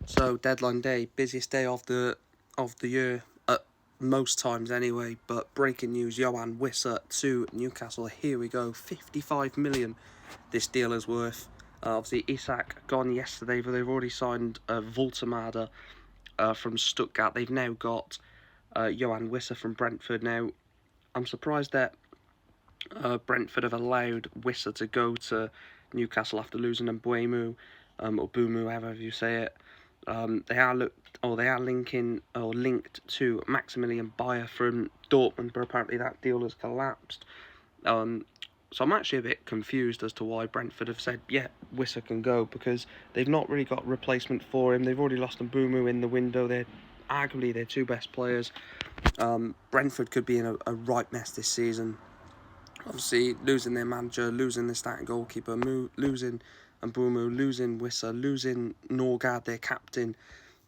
So deadline day, busiest day of the year at most times anyway. But breaking news: Wissa to Newcastle. Here we go. 55 million. This deal is worth. Obviously, Isak gone yesterday, but they've already signed Voltemada from Stuttgart. They've now got Wissa from Brentford. Now, I'm surprised that Brentford have allowed Wissa to go to Newcastle after losing Mbuemu, or Bumu, however you say it. They are linked to Maximilian Bayer from Dortmund, but apparently that deal has collapsed. So I'm actually a bit confused as to why Brentford have said, yeah, Wissa can go, because they've not really got a replacement for him. They've already lost Mbuemu in the window. They're arguably their two best players. Brentford could be in a right mess this season. Obviously, losing their manager, losing their starting goalkeeper, losing Mbuemu, losing Wissa, losing Norgard, their captain.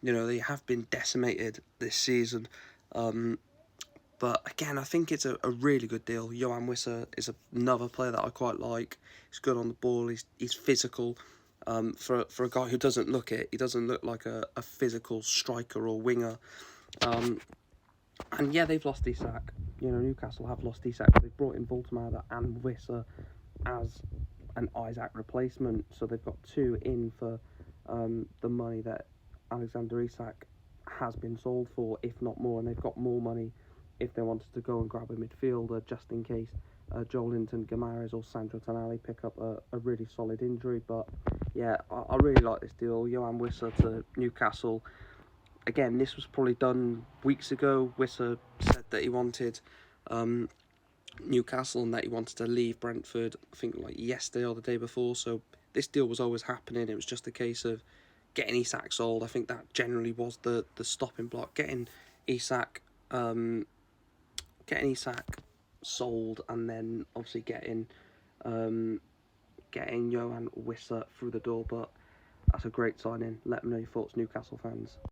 You know, they have been decimated this season. But again, I think it's a really good deal. Wissa is another player that I quite like. He's good on the ball. He's physical. For a guy who doesn't look it, he doesn't look like a physical striker or winger. And yeah, they've lost Isak. You know, Newcastle have lost Isak. They've brought in Voltemada and Wissa as an Isak replacement. So they've got two in for the money that Alexander Isak has been sold for, if not more. And they've got more money if they wanted to go and grab a midfielder, just in case Joelinton, Guimaraes or Sandro Tonali pick up a really solid injury. But yeah, I really like this deal. Wissa to Newcastle. Again, this was probably done weeks ago. Wissa said that he wanted Newcastle and that he wanted to leave Brentford, I think like yesterday or the day before. So this deal was always happening. It was just a case of getting Isak sold. I think that generally was the stopping block. Getting Isak sold, and then obviously getting Wissa through the door. But that's a great signing. Let me know your thoughts, Newcastle fans.